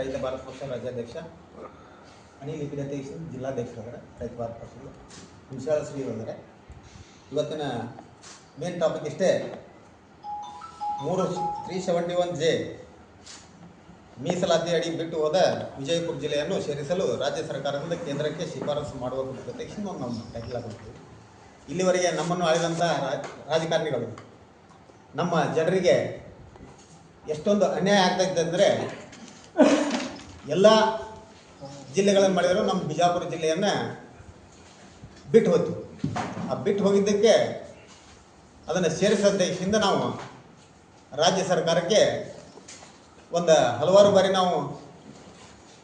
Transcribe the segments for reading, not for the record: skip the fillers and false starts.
ರೈತ ಭಾರತ ಪಕ್ಷ ರಾಜ್ಯಾಧ್ಯಕ್ಷ ಅನಿಲ್ ಲಿಪಿಗತೇಶ್ ಜಿಲ್ಲಾಧ್ಯಕ್ಷರಾದರೆ ರೈತ ಭಾರತ ಪಕ್ಷದ ಹುಣಸಾಳ ಶ್ರೀ ಅಂದರೆ ಇವತ್ತಿನ ಮೇನ್ ಟಾಪಿಕ್ ಇಷ್ಟೇ. 371J ಮೀಸಲಾತಿ ಅಡಿ ಬಿಟ್ಟು ಹೋದ ವಿಜಯಪುರ ಜಿಲ್ಲೆಯನ್ನು ಸೇರಿಸಲು ರಾಜ್ಯ ಸರ್ಕಾರದಿಂದ ಕೇಂದ್ರಕ್ಕೆ ಶಿಫಾರಸು ಮಾಡುವ ಕುರಿತು ನಾವು ಟ್ಯಾಕಲ್ ಹಾಕೊಳ್ತೀವಿ. ಇಲ್ಲಿವರೆಗೆ ನಮ್ಮನ್ನು ಆಳಿದಂಥ ರಾಜಕಾರಣಿಗಳು ನಮ್ಮ ಜನರಿಗೆ ಎಷ್ಟೊಂದು ಅನ್ಯಾಯ ಆಗ್ತಾಯಿದೆ ಅಂದರೆ, ಎಲ್ಲ ಜಿಲ್ಲೆಗಳನ್ನು ಮಾಡಿದರೂ ನಮ್ಮ ಬಿಜಾಪುರ ಜಿಲ್ಲೆಯನ್ನು ಬಿಟ್ಟು ಹೋಯ್ತು. ಆ ಬಿಟ್ಟು ಹೋಗಿದ್ದಕ್ಕೆ ಅದನ್ನು ಸೇರಿಸೋ ಉದ್ದೇಶದಿಂದ ನಾವು ರಾಜ್ಯ ಸರ್ಕಾರಕ್ಕೆ ಹಲವಾರು ಬಾರಿ ನಾವು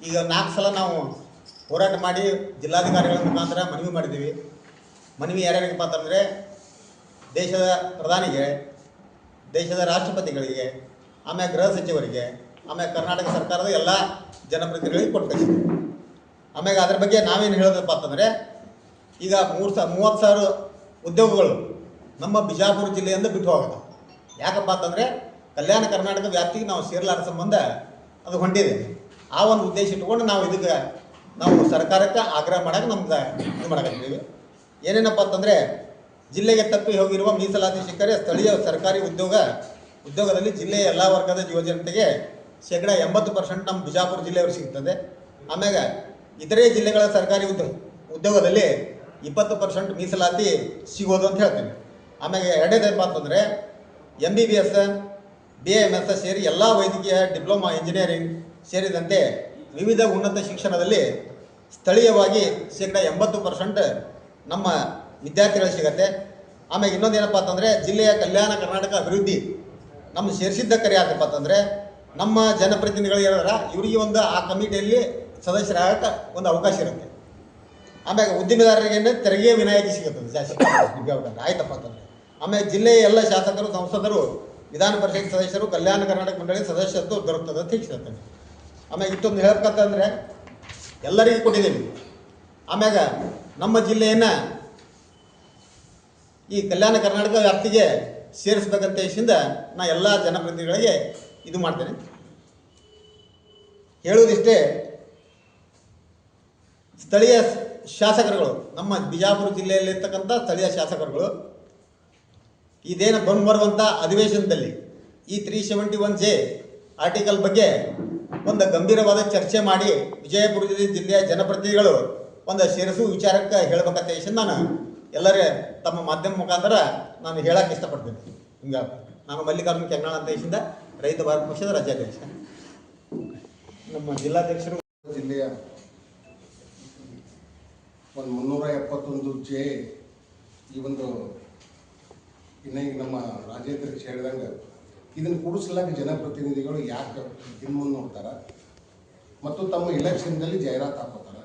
ಈಗ 4 ಸಲ ನಾವು ಹೋರಾಟ ಮಾಡಿ ಜಿಲ್ಲಾಧಿಕಾರಿಗಳ ಮುಖಾಂತರ ಮನವಿ ಮಾಡಿದ್ದೀವಿ. ಮನವಿ ಯಾರ್ಯಾರಿಗಪ್ಪ ಅಂತಂದರೆ, ದೇಶದ ಪ್ರಧಾನಿಗೆ, ದೇಶದ ರಾಷ್ಟ್ರಪತಿಗಳಿಗೆ, ಆಮೇಲೆ ಗೃಹ ಸಚಿವರಿಗೆ, ಆಮೇಲೆ ಕರ್ನಾಟಕ ಸರ್ಕಾರದ ಎಲ್ಲ ಜನಪ್ರತಿನಿಧಿಗಳಿಗೆ ಕೊಟ್ಟು ಕಳಿಸಿದ್ವಿ. ಆಮೇಲೆ ಅದ್ರ ಬಗ್ಗೆ ನಾವೇನು ಹೇಳೋದಪ್ಪ ಅಂತಂದರೆ, ಈಗ 30,000 ಉದ್ಯೋಗಗಳು ನಮ್ಮ ಬಿಜಾಪುರ ಜಿಲ್ಲೆಯಿಂದ ಬಿಟ್ಟು ಹೋಗೋದು. ಯಾಕಪ್ಪ ಅಂತಂದರೆ, ಕಲ್ಯಾಣ ಕರ್ನಾಟಕ ವ್ಯಾಪ್ತಿಗೆ ನಾವು ಸೇರಲಾರ ಸಂಬಂಧ ಅದು ಹೊಂಟಿದೆ. ಆ ಒಂದು ಉದ್ದೇಶ ಇಟ್ಕೊಂಡು ನಾವು ಸರ್ಕಾರಕ್ಕೆ ಆಗ್ರಹ ಮಾಡೋಕೆ ನಮ್ಗೆ ಇದು ಮಾಡಕತ್ತೀವಿ. ಏನೇನಪ್ಪ ಅಂತಂದರೆ, ಜಿಲ್ಲೆಗೆ ತಪ್ಪಿ ಹೋಗಿರುವ ಮೀಸಲಾತಿ ಸಿಕ್ಕರೆ ಸ್ಥಳೀಯ ಸರ್ಕಾರಿ ಉದ್ಯೋಗದಲ್ಲಿ ಜಿಲ್ಲೆಯ ಎಲ್ಲ ವರ್ಗದ ಯುವಜನತೆಗೆ 80% ನಮ್ಮ ಬಿಜಾಪುರ ಜಿಲ್ಲೆಯವರು ಸಿಗ್ತದೆ. ಆಮ್ಯಾಗ ಇತರೆ ಜಿಲ್ಲೆಗಳ ಸರ್ಕಾರಿ ಉದ್ಯೋಗದಲ್ಲಿ 20% ಮೀಸಲಾತಿ ಸಿಗೋದು ಅಂತ ಹೇಳ್ತೀನಿ. ಆಮೇಲೆ ಎರಡನೇದೇನಪ್ಪ ಅಂತಂದರೆ, MBBS, BAMS ಸೇರಿ ಎಲ್ಲ ವೈದ್ಯಕೀಯ, ಡಿಪ್ಲೊಮಾ, ಇಂಜಿನಿಯರಿಂಗ್ ಸೇರಿದಂತೆ ವಿವಿಧ ಉನ್ನತ ಶಿಕ್ಷಣದಲ್ಲಿ ಸ್ಥಳೀಯವಾಗಿ 80% ನಮ್ಮ ವಿದ್ಯಾರ್ಥಿಗಳು ಸಿಗತ್ತೆ. ಆಮೇಲೆ ಇನ್ನೊಂದೇನಪ್ಪ ಅಂತಂದರೆ, ಜಿಲ್ಲೆಯ ಕಲ್ಯಾಣ ಕರ್ನಾಟಕ ಅಭಿವೃದ್ಧಿ ನಮ್ಮ ಸೇರಿಸಿದ್ದ ಕರೆ ಯಾಕಪ್ಪ ಅಂತಂದರೆ, ನಮ್ಮ ಜನಪ್ರತಿನಿಧಿಗಳು ಹೇಳಿದ್ರೆ ಇವರಿಗೆ ಆ ಕಮಿಟಿಯಲ್ಲಿ ಸದಸ್ಯರಾಗಕ್ಕೆ ಒಂದು ಅವಕಾಶ ಇರುತ್ತೆ. ಆಮೇಲೆ ಉದ್ದಿಮೆದಾರರಿಗೆ ತೆರಿಗೆ ವಿನಾಯಿತಿ ಸಿಗುತ್ತದೆ ಆಯ್ತಪ್ಪ ಅಂತಂದರೆ. ಆಮೇಲೆ ಜಿಲ್ಲೆಯ ಎಲ್ಲ ಶಾಸಕರು, ಸಂಸದರು, ವಿಧಾನ ಪರಿಷತ್ ಸದಸ್ಯರು, ಕಲ್ಯಾಣ ಕರ್ನಾಟಕ ಮಂಡಳಿ ಸದಸ್ಯತ್ವ ದೊರಕುತ್ತದೆ ಅಂತ ಹೇಳ್ತಾರೆ. ಆಮೇಲೆ ಇಷ್ಟೊಂದು ಹೇಳ್ಬೇಕಂತಂದರೆ ಎಲ್ಲರಿಗೂ ಕೊಟ್ಟಿದ್ದೀವಿ. ಆಮ್ಯಾಗ ನಮ್ಮ ಜಿಲ್ಲೆಯನ್ನು ಈ ಕಲ್ಯಾಣ ಕರ್ನಾಟಕ ವ್ಯಾಪ್ತಿಗೆ ಸೇರಿಸ್ಬೇಕಂತ ಹೇಳಿಸಿಂದ ನಾ ಎಲ್ಲ ಜನಪ್ರತಿನಿಧಿಗಳಿಗೆ ಇದು ಮಾಡ್ತೇನೆ. ಹೇಳುವುದಿಷ್ಟೇ, ಸ್ಥಳೀಯ ಶಾಸಕರುಗಳು, ನಮ್ಮ ಬಿಜಾಪುರ ಜಿಲ್ಲೆಯಲ್ಲಿರ್ತಕ್ಕಂಥ ಸ್ಥಳೀಯ ಶಾಸಕರುಗಳು ಇದೇನು ಬರುವಂಥ ಅಧಿವೇಶನದಲ್ಲಿ ಈ 371J ಆರ್ಟಿಕಲ್ ಬಗ್ಗೆ ಒಂದು ಗಂಭೀರವಾದ ಚರ್ಚೆ ಮಾಡಿ ವಿಜಯಪುರ ಜಿಲ್ಲೆಯ ಜನಪ್ರತಿನಿಧಿಗಳು ಸೇರಿಸುವ ವಿಚಾರಕ್ಕೆ ಹೇಳಬೇಕಂತ ಹೇಳಿ ನಾನು ಎಲ್ಲರೇ ತಮ್ಮ ಮಾಧ್ಯಮ ಮುಖಾಂತರ ನಾನು ಹೇಳಕ್ಕೆ ಇಷ್ಟಪಡ್ತೀನಿ. ಹಿಂಗೆ ನಾನು ಮಲ್ಲಿಕಾರ್ಜುನ ಕೆಂಗನಾಳ್ ಅಂತ ಹೇಳಿಂದ ರೈತ ಭಾರತ ಪಕ್ಷದ ರಾಜ್ಯಾಧ್ಯಕ್ಷ. ನಮ್ಮ ಜಿಲ್ಲಾಧ್ಯಕ್ಷರು ಜಿಲ್ಲೆಯ 371J ಈ ಇನ್ನೀಗ ನಮ್ಮ ರಾಜ್ಯಾಧ್ಯಕ್ಷ ಹೇಳಿದಂಗೆ ಇದನ್ನು ಕೂಡಿಸ್ಲಾಕ ಜನಪ್ರತಿನಿಧಿಗಳು ಯಾಕೆ ಹಿಂದೆ ನೋಡ್ತಾರೆ ಮತ್ತು ತಮ್ಮ ಇಲೆಕ್ಷನ್ದಲ್ಲಿ ಜಾಹೀರಾತು ಹಾಕೋತಾರೆ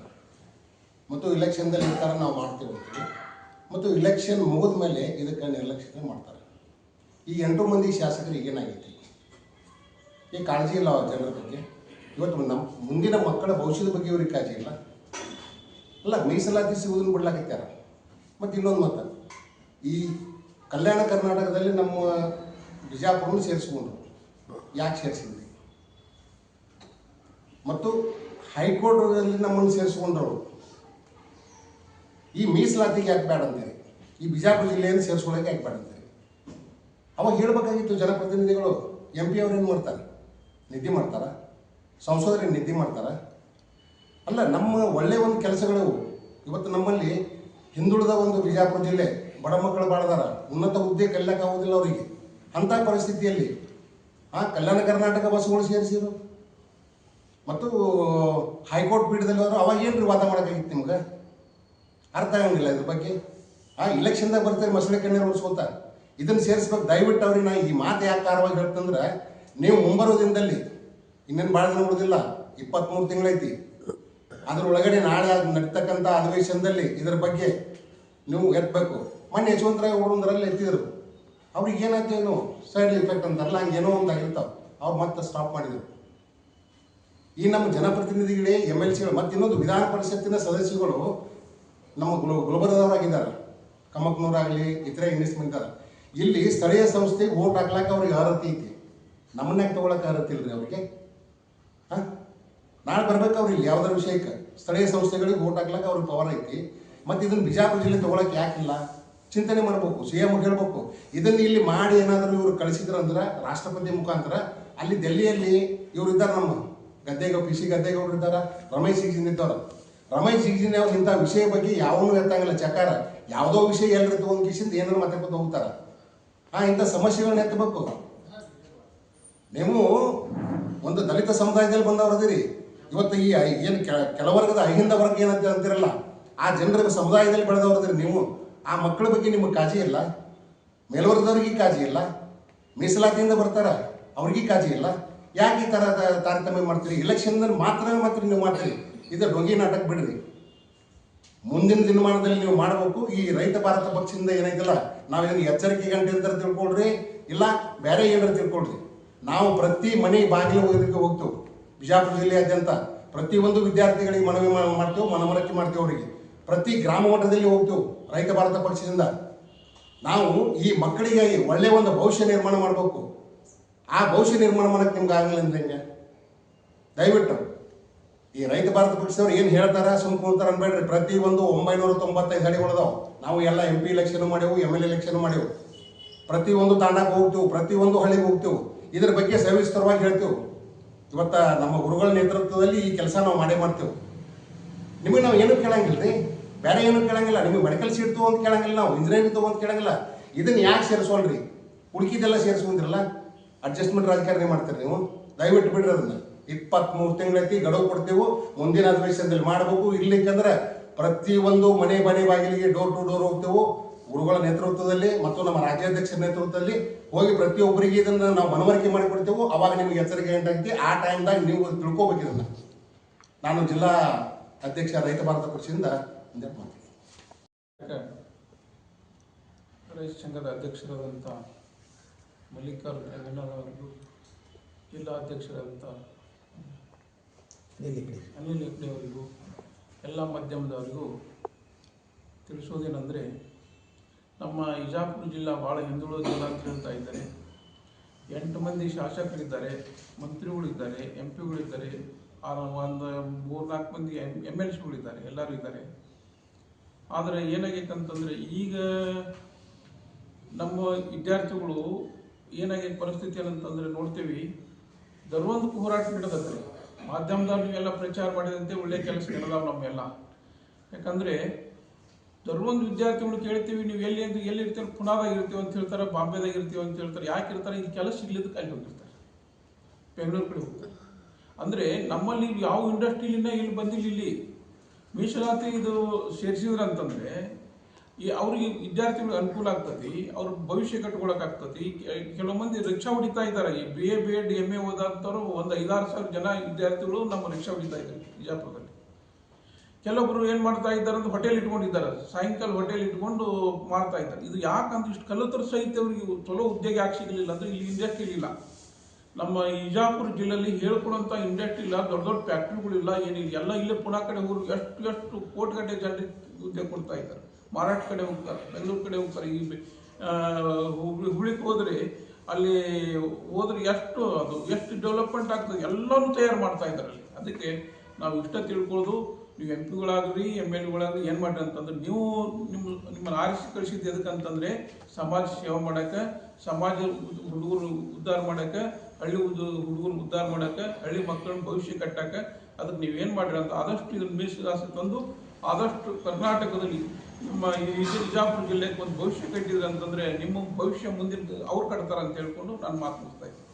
ಮತ್ತು ಇಲೆಕ್ಷನ್ದಲ್ಲಿ ಈ ಥರ ನಾವು ಮಾಡ್ತೀವಿ ಅಂತೀವಿ ಮತ್ತು ಇಲೆಕ್ಷನ್ ಮುಗಿದ ಮೇಲೆ ಇದಕ್ಕೆ ನಿರ್ಲಕ್ಷ್ಯ ಮಾಡ್ತಾರೆ. ಈ 8 ಮಂದಿ ಶಾಸಕರಿಗೆ ಏನಾಗೈತಿ? ಈ ಕಾಳಜಿ ಇಲ್ಲ ಜನರ ಬಗ್ಗೆ. ಇವತ್ತು ನಮ್ಮ ಮುಂದಿನ ಮಕ್ಕಳ ಭವಿಷ್ಯದ ಬಗ್ಗೆ ಇವ್ರಿಗೆ ಕಾಳಜಿ ಇಲ್ಲ. ಅಲ್ಲ, ಮೀಸಲಾತಿ ಸಿಗೋದನ್ನು ಬಿಡ್ಲಾಕತ್ಯಾರ. ಮತ್ತು ಇನ್ನೊಂದು ಮಾತು, ಈ ಕಲ್ಯಾಣ ಕರ್ನಾಟಕದಲ್ಲಿ ನಮ್ಮ ಬಿಜಾಪುರನ್ನು ಸೇರಿಸ್ಕೊಂಡ್ರು. ಯಾಕೆ ಸೇರಿಸಿದ್ರಿ? ಮತ್ತು ಹೈಕೋರ್ಟ್ನಲ್ಲಿ ನಮ್ಮನ್ನು ಸೇರಿಸ್ಕೊಂಡ್ರು. ಈ ಮೀಸಲಾತಿಗೆ ಯಾಕೆ ಬೇಡ ಅಂತೀರಿ? ಈ ಬಿಜಾಪುರ ಜಿಲ್ಲೆಯನ್ನು ಸೇರಿಸ್ಕೊಳ್ಳೋಕೆ ಯಾಕೆ ಬೇಡ ಅಂತೀರಿ? ಅವಾಗ ಹೇಳಬೇಕಾಗಿತ್ತು ಜನಪ್ರತಿನಿಧಿಗಳು. MP ಅವ್ರು ಏನು ಮಾಡ್ತಾರೆ? ನಿದ್ದೆ ಮಾಡ್ತಾರೆ? ಸಂಸದರಿಗೆ ನಿದ್ದೆ ಮಾಡ್ತಾರೆ? ಅಲ್ಲ, ನಮ್ಮ ಒಳ್ಳೆಯ ಕೆಲಸಗಳು ಇವತ್ತು ನಮ್ಮಲ್ಲಿ ಹಿಂದುಳಿದ ಬಿಜಾಪುರ ಜಿಲ್ಲೆ, ಬಡ ಮಕ್ಕಳು ಬಾಳದಾರ, ಉನ್ನತ ಹುದ್ದೆ ಕಲಿಯಕ್ಕಾಗೋದಿಲ್ಲ ಅವರಿಗೆ. ಅಂಥ ಪರಿಸ್ಥಿತಿಯಲ್ಲಿ ಕಲ್ಯಾಣ ಕರ್ನಾಟಕ ಬಸ್ಗಳು ಸೇರಿಸಿದ್ರು ಮತ್ತು ಹೈಕೋರ್ಟ್ ಪೀಠದಲ್ಲಿ ಅವರು ಅವಾಗ ಏನು ವಾದ ಮಾಡೋಕ್ಕಾಗಿತ್ತು ನಿಮ್ಗೆ? ಅರ್ಥ ಆಗಂಗಿಲ್ಲ ಇದ್ರ ಬಗ್ಗೆ. ಇಲೆಕ್ಷನ್ದಾಗ ಬರ್ತಾರೆ ಮಸಳೆ ಕಣ್ಣೀರು ಉಳಿಸ್ಕೊತ ಇದನ್ನು ಸೇರಿಸ್ಬೇಕು. ದಯವಿಟ್ಟು ಅವ್ರಿಗೆ ನಾ ಈ ಮಾತು ಯಾಕೆ ಕಾರವಾಗಿ ಹೇಳ್ತಂದ್ರೆ, ನೀವು ಮುಂಬರೋ ದಿನದಲ್ಲಿ ಇನ್ನೇನು ಭಾಳ ದಿನ ಉಳಿದಿಲ್ಲ, 23 ತಿಂಗಳೈತಿ. ಅದರೊಳಗಡೆ ನಾಳೆ ನಡೀತಕ್ಕಂಥ ಅಧಿವೇಶನದಲ್ಲಿ ಇದರ ಬಗ್ಗೆ ನೀವು ಎತ್ತಬೇಕು. ಮೊನ್ನೆ ಯಶವಂತರಾವ್ ಓಡೋದ್ರಲ್ಲಿ ಎತ್ತಿದ್ರು. ಅವ್ರಿಗೆ ಏನಾಯ್ತೇನು ಸೈಡ್ ಇಫೆಕ್ಟ್ ಅಂತಾರಲ್ಲ, ಹಂಗೇನೋ ಒಂದಾಗಿರ್ತಾವೆ. ಅವ್ರು ಮತ್ತೆ ಸ್ಟಾಪ್ ಮಾಡಿದರು. ಈ ನಮ್ಮ ಜನಪ್ರತಿನಿಧಿಗಳೇ, MLCಗಳು ಮತ್ತು ಇನ್ನೊಂದು ವಿಧಾನ ಪರಿಷತ್ತಿನ ಸದಸ್ಯಗಳು ನಮ್ಮ ಗುಲ್ಬರ್ಗದವರಾಗಿದ್ದಾರೆ. ಕಮಕ್ನೂರಾಗಲಿ ಇತರೆ ಇನ್ವೆಸ್ಟ್ಮೆಂಟ್ ಇದ್ದಾರೆ. ಇಲ್ಲಿ ಸ್ಥಳೀಯ ಸಂಸ್ಥೆಗೆ ವೋಟ್ ಹಾಕ್ಲಾಕ ಅವ್ರಿಗೆ ಅರ್ಹತೆ ಐತಿ. ನಮ್ಮನ್ಯಾಕೆ ತೊಗೊಳಕ್ಕೆ ಅರ್ಹತೆ ಇಲ್ರಿ ಅವ್ರಿಗೆ? ನಾಳೆ ಬರ್ಬೇಕು ಅವ್ರು ಇಲ್ಲಿ ಯಾವ್ದಾರ ವಿಷಯಕ್ಕೆ ಸ್ಥಳೀಯ ಸಂಸ್ಥೆಗಳಿಗೆ ಓಟ್ ಹಾಕ್ಲಕ್ಕೆ ಅವ್ರಿಗೆ ಪವರ್ ಐತಿ. ಮತ್ತು ಇದನ್ನು ಬಿಜಾಪುರ ಜಿಲ್ಲೆ ತೊಗೊಳಕ್ಕೆ ಯಾಕಿಲ್ಲ ಚಿಂತನೆ ಮಾಡಬೇಕು. CM ಹೇಳ್ಬೇಕು ಇದನ್ನು ಇಲ್ಲಿ ಮಾಡಿ ಏನಾದರೂ ಇವರು ಕಳಿಸಿದ್ರಂದ್ರೆ ರಾಷ್ಟ್ರಪತಿ ಮುಖಾಂತರ ಅಲ್ಲಿ ದಿಲ್ಲಿಯಲ್ಲಿ ಇವ್ರು ಇದ್ದಾರೆ, ನಮ್ಮ ಗದ್ದೆಗೌಡ PC ಗದ್ದೆಗೌಡರು ಇದ್ದಾರೆ, ರಮೇಶ್ ಸಿಗ್ಜಿನ್ ಇದ್ದವ್ರು. ರಮೇಶ್ ಸಿಗ್ಜಿನ್ ಅವ್ರು ಇಂಥ ವಿಷಯ ಬಗ್ಗೆ ಯಾವನು ಎತ್ತಂಗಿಲ್ಲ. ಚಕಾರ ಯಾವುದೋ ವಿಷಯ ಎಲ್ಲರೂ ತೊಗೊಂಡು ಕಿಸಿಂದ ಏನಾರು ಮಾತಾಡ್ಕೊತ ಹೋಗ್ತಾರೆ. ಇಂಥ ಸಮಸ್ಯೆಗಳನ್ನ ಎತ್ತಬೇಕು. ನೀವು ಒಂದು ದಲಿತ ಸಮುದಾಯದಲ್ಲಿ ಬಂದವರದಿರಿ. ಇವತ್ತು ಈ ಏನು ಕೆಲವರ್ಗದ ಅಹಿಂದ ವರ್ಗ ಏನಂತ ಅಂತಿರಲ್ಲ, ಆ ಜನರ ಸಮುದಾಯದಲ್ಲಿ ಬೆಳೆದವರದಿರಿ. ನೀವು ಆ ಮಕ್ಕಳ ಬಗ್ಗೆ ನಿಮಗೆ ಕಾಳಜಿ ಇಲ್ಲ, ಮೇಲ್ವರ್ಗದವ್ರಿಗೆ ಕಾಳಜಿ ಇಲ್ಲ, ಮೀಸಲಾತಿಯಿಂದ ಬರ್ತಾರ ಅವ್ರಿಗೆ ಕಾಳಜಿ ಇಲ್ಲ. ಯಾಕೆ ಈ ಥರ ತಾರತಮ್ಯ ಮಾಡ್ತೀರಿ? ಎಲೆಕ್ಷನ್ದಲ್ಲಿ ಮಾತ್ರ ನೀವು ಮಾಡ್ತೀರಿ. ಇದು ಡೊಂಗಿ ನಾಟಕ ಬಿಡ್ರಿ. ಮುಂದಿನ ದಿನಮಾನದಲ್ಲಿ ನೀವು ಮಾಡಬೇಕು. ಈ ರೈತ ಭಾರತ ಪಕ್ಷದಿಂದ ಏನೈತಲ್ಲ, ನಾವು ಇದನ್ನು ಎಚ್ಚರಿಕೆ ಗಂಟೆ ಅಂತ ತಿಳ್ಕೊಳ್ರಿ, ಇಲ್ಲ ಬೇರೆ ಏನಾರು ತಿಳ್ಕೊಳ್ರಿ. ನಾವು ಪ್ರತಿ ಮನೆ ಬಾಗಿಲು ಹೋಗ್ತೇವೆ. ಬಿಜಾಪುರ ಜಿಲ್ಲೆಯಾದ್ಯಂತ ಪ್ರತಿಯೊಂದು ವಿದ್ಯಾರ್ಥಿಗಳಿಗೆ ಮನವಿ ಮಾಡ್ತೇವೆ, ಮನವರಿಕೆ ಮಾಡ್ತೇವೆ. ಅವರಿಗೆ ಪ್ರತಿ ಗ್ರಾಮ ಮಟ್ಟದಲ್ಲಿ ಹೋಗ್ತೇವೆ. ರೈತ ಭಾರತ ಪಕ್ಷದಿಂದ ನಾವು ಈ ಮಕ್ಕಳಿಗೆ ಒಳ್ಳೆಯ ಒಂದು ಭವಿಷ್ಯ ನಿರ್ಮಾಣ ಮಾಡಬೇಕು. ಆ ಭವಿಷ್ಯ ನಿರ್ಮಾಣ ಮಾಡೋಕ್ಕೆ ನಿಮ್ಗೆ ಆಗಲಿಲ್ಲ ಅಂದ್ರೆ ಹೆಂಗೆ? ದಯವಿಟ್ಟು ಈ ರೈತ ಭಾರತ ಪಕ್ಷದವ್ರು ಏನು ಹೇಳ್ತಾರೆ ಸುಮ್ಕೊಳ್ತಾರೆ ಅನ್ಬೇಡ್ರಿ. ಪ್ರತಿಯೊಂದು 995 ಹಳ್ಳಿಗಳದಾವು. ನಾವು ಎಲ್ಲ MP ಎಲೆಕ್ಷನ್ ಮಾಡೇವು, MLA ಎಲೆಕ್ಷನ್ ಮಾಡೇವು. ಪ್ರತಿಯೊಂದು ತಾಂಡಕ್ಕೆ ಹೋಗ್ತೇವೆ, ಪ್ರತಿಯೊಂದು ಹಳ್ಳಿಗೆ ಹೋಗ್ತೇವೆ. ಇದ್ರ ಬಗ್ಗೆ ಸವಿಸ್ತರವಾಗಿ ಹೇಳ್ತೇವೆ. ಇವತ್ತು ನಮ್ಮ ಗುರುಗಳ ನೇತೃತ್ವದಲ್ಲಿ ಈ ಕೆಲಸ ನಾವು ಮಾಡೇ ಮಾಡ್ತೇವೆ. ನಿಮಗೆ ನಾವು ಏನೂ ಕೇಳಂಗಿಲ್ಲ ರೀ, ಬೇರೆ ಏನೂ ಕೇಳಂಗಿಲ್ಲ. ನಿಮಗೆ ಮೆಡಿಕಲ್ ಸೀಟ್ ತೊಗೊಂಡು ಕೇಳಂಗಿಲ್ಲ, ನಾವು ಇಂಜಿನಿಯರಿಂಗ್ ತೊಗೊಂಡು ಕೇಳಂಗಿಲ್ಲ. ಇದನ್ನು ಯಾಕೆ ಸೇರಿಸೋಲ್ರಿ? ಉಳ್ಕಿದೆಲ್ಲ ಸೇರಿಸ್ಕೊಂಡ್ರಲ್ಲ, ಅಡ್ಜಸ್ಟ್ಮೆಂಟ್ ರಾಜಕಾರಣ ಮಾಡ್ತೀರಿ ನೀವು. ದಯವಿಟ್ಟು ಬಿಡ್ರಿ ಅದನ್ನು. 23 ತಿಂಗಳೈತಿ, ಗಡುವು ಕೊಡ್ತೇವೆ. ಮುಂದಿನ ಅಧಿವೇಶನದಲ್ಲಿ ಮಾಡಬೇಕು. ಇರ್ಲಿಕ್ಕಂದ್ರೆ ಪ್ರತಿಯೊಂದು ಮನೆ ಬಾಗಿಲಿಗೆ ಡೋರ್ ಟು ಡೋರ್ ಹೋಗ್ತೇವೆ. ಗುರುಗಳ ನೇತೃತ್ವದಲ್ಲಿ ಮತ್ತು ನಮ್ಮ ರಾಜ್ಯಾಧ್ಯಕ್ಷರ ನೇತೃತ್ವದಲ್ಲಿ ಹೋಗಿ ಪ್ರತಿಯೊಬ್ಬರಿಗೆ ಇದನ್ನು ನಾವು ಮನವರಿಕೆ ಮಾಡಿಕೊಡ್ತೇವೆ. ಅವಾಗ ನಿಮಗೆ ಎಚ್ಚರಿಕೆ ಉಂಟಾಗ್ತಿ. ಆ ಟೈಮ್ದಾಗ ನೀವು ತಿಳ್ಕೊಬೇಕು ಇದನ್ನು. ನಾನು ಜಿಲ್ಲಾ ಅಧ್ಯಕ್ಷ ರೈತ ಭಾರತ ಪಕ್ಷದಿಂದ ಮಾಡ್ತೀನಿ. ರೈತ ಸಂಘದ ಅಧ್ಯಕ್ಷರಾದಂಥ ಮಲ್ಲಿಕಾರ್ಜುನ ಅವರಿಗೂ, ಜಿಲ್ಲಾ ಅಧ್ಯಕ್ಷರಾದಂಥ ಅನಿಲ್ ಹೆಗ್ಡೆ ಅವರಿಗೂ, ಎಲ್ಲ ಮಾಧ್ಯಮದವರಿಗೂ ತಿಳಿಸೋದೇನೆಂದರೆ, ನಮ್ಮ ವಿಜಾಪುರ ಜಿಲ್ಲಾ ಭಾಳ ಹಿಂದುಳಿದ ಜಿಲ್ಲಾ ಅಂತ ಹೇಳ್ತಾ ಇದ್ದಾರೆ. 8 ಮಂದಿ ಶಾಸಕರಿದ್ದಾರೆ, ಮಂತ್ರಿಗಳಿದ್ದಾರೆ, MP ಗಳಿದ್ದಾರೆ, ಒಂದು 3-4 ಮಂದಿ MLCಗಳಿದ್ದಾರೆ, ಎಲ್ಲರೂ ಇದ್ದಾರೆ. ಆದರೆ ಏನಾಗೈತೆ ಅಂತಂದರೆ, ಈಗ ನಮ್ಮ ವಿದ್ಯಾರ್ಥಿಗಳು ಏನಾಗೈತೆ ಪರಿಸ್ಥಿತಿ ಏನಂತಂದರೆ ನೋಡ್ತೀವಿ, ಧರ್ಮಕ್ಕೆ ಹೋರಾಟ ನಡೆದತ್ತೆ. ಮಾಧ್ಯಮದವ್ರು ನೀವೆಲ್ಲ ಪ್ರಚಾರ ಮಾಡಿದಂತೆ ಒಳ್ಳೆಯ ಕೆಲಸ ನಡೆದಾವೆ ನಮ್ಮೆಲ್ಲ. ಯಾಕಂದರೆ ಧರ್ಮದ ವಿದ್ಯಾರ್ಥಿಗಳು ಕೇಳ್ತೀವಿ, ನೀವು ಎಲ್ಲಿರ್ತೀವಿ? ಪುನಾದಾಗ ಇರ್ತೀವಿ ಅಂತ ಹೇಳ್ತಾರೆ, ಬಾಂಬೆದಾಗ ಇರ್ತೀವಿ ಅಂತ ಹೇಳ್ತಾರೆ. ಯಾಕೆ ಇರ್ತಾರೆ? ಇದು ಕೆಲಸ ಸಿಗ್ಲಿದ್ದಕ್ಕೆ ಅಲ್ಲಿ ಹೋಗಿರ್ತಾರೆ, ಬೆಂಗಳೂರು ಕಡೆ ಹೋಗ್ತಾರೆ. ಅಂದರೆ ನಮ್ಮಲ್ಲಿ ಯಾವ ಇಂಡಸ್ಟ್ರಿಲಿಂದ ಇಲ್ಲಿ ಬಂದಿಲ್ಲ. ಇಲ್ಲಿ ಮೀಸಲಾತಿ ಇದು ಸೇರಿಸಿದ್ರಂತಂದರೆ ಅವ್ರಿಗೆ ವಿದ್ಯಾರ್ಥಿಗಳಿಗೆ ಅನುಕೂಲ ಆಗ್ತದೆ, ಅವ್ರ ಭವಿಷ್ಯ ಕಟ್ಕೊಳಕ್ಕಾಗ್ತದೆ. ಕೆಲವು ಮಂದಿ ರಿಕ್ಷಾ ಹೊಡಿತಾ ಇದ್ದಾರೆ. ಈ BA B.Ed MA ಓದಂಥವ್ರು ಒಂದು 5,000-6,000 ಜನ ವಿದ್ಯಾರ್ಥಿಗಳು ನಮ್ಮ ರಿಕ್ಷಾ ಹೊಡಿತಾ ಇದ್ದಾರೆ ಬಿಜಾಪುರದಲ್ಲಿ. ಕೆಲವೊಬ್ರು ಏನು ಮಾಡ್ತಾ ಇದ್ದಾರೆ ಅಂತ ಹೋಟೆಲ್ ಇಟ್ಕೊಂಡಿದ್ದಾರೆ, ಸಾಯಂಕಾಲ ಹೋಟೆಲ್ ಇಟ್ಕೊಂಡು ಮಾಡ್ತಾ ಇದ್ದಾರೆ. ಇದು ಯಾಕಂತ ಇಷ್ಟು ಕಲಿತರ ಸಹಿತ ಅವ್ರಿಗೆ ಚಲೋ ಉದ್ಯೋಗ ಯಾಕೆ ಸಿಗಲಿಲ್ಲ ಅಂದರೆ ಇಲ್ಲಿ ಇಂಡಸ್ಟ್ರಿ ಇಲ್ಲ. ನಮ್ಮ ವಿಜಾಪುರ ಜಿಲ್ಲೆಯಲ್ಲಿ ಹೇಳ್ಕೊಡೋಂಥ ಇಂಡಸ್ಟ್ರಿ ಇಲ್ಲ, ದೊಡ್ಡ ದೊಡ್ಡ ಫ್ಯಾಕ್ಟ್ರಿಗಳಿಲ್ಲ, ಏನಿಲ್ಲ. ಎಲ್ಲ ಇಲ್ಲೇ ಪುನಾ ಕಡೆ ಊರು ಎಷ್ಟು ಕೋಟಿಗಟ್ಟಲೆ ಜನರಿಗೆ ಉದ್ಯೋಗ ಕೊಡ್ತಾ ಇದ್ದಾರೆ. ಮಹಾರಾಷ್ಟ್ರ ಕಡೆ ಹೋಗ್ತಾರೆ, ಬೆಂಗಳೂರು ಕಡೆ ಹೋಗ್ತಾರೆ. ಈ ಹುಬ್ಳಿಗೆ ಹೋದರೆ ಅಲ್ಲಿ ಹೋದ್ರೆ ಎಷ್ಟು ಡೆವಲಪ್ಮೆಂಟ್ ಆಗ್ತದೆ, ಎಲ್ಲನೂ ತಯಾರು ಮಾಡ್ತಾ ಇದ್ದಾರೆ ಅಲ್ಲಿ. ಅದಕ್ಕೆ ನಾವು ಇಷ್ಟ ತಿಳ್ಕೊಳ್ಳೋದು, ನೀವು MP ಗಳಾಗ್ರಿ MLAಗಳಾಗ್ರಿ ಏನು ಮಾಡ್ರಿ ಅಂತಂದ್ರೆ, ನೀವು ನಿಮ್ಮನ್ನು ಆರಿಸಿ ಕಳಿಸಿದ್ದು ಎದಕ್ಕಂತಂದರೆ ಸಮಾಜ ಸೇವೆ ಮಾಡೋಕ್ಕೆ, ಸಮಾಜ ಹುಡುಗರು ಉದ್ಧಾರ ಮಾಡೋಕ್ಕೆ, ಹಳ್ಳಿ ಹುಡುಗರು ಉದ್ಧಾರ ಮಾಡೋಕ್ಕೆ, ಹಳ್ಳಿ ಮಕ್ಕಳನ್ನ ಭವಿಷ್ಯ ಕಟ್ಟಕ್ಕೆ. ಅದಕ್ಕೆ ನೀವೇನು ಮಾಡಿರಿ ಅಂತ ಆದಷ್ಟು ಇದನ್ನು ಮೀಸಲಾತಿ ತಂದು ಆದಷ್ಟು ಕರ್ನಾಟಕದಲ್ಲಿ ನಮ್ಮ ಈ ವಿಜಾಪುರ ಜಿಲ್ಲೆಗೆ ಒಂದು ಭವಿಷ್ಯ ಕಟ್ಟಿದ್ರೆ ಅಂತಂದರೆ ನಿಮ್ಮ ಭವಿಷ್ಯ ಮುಂದಿನ ಅವ್ರು ಕಟ್ತಾರೆ ಅಂತ ಹೇಳ್ಕೊಂಡು ನಾನು ಮಾತು ಮುಗಿಸ್ತಾ ಇದ್ದೀನಿ.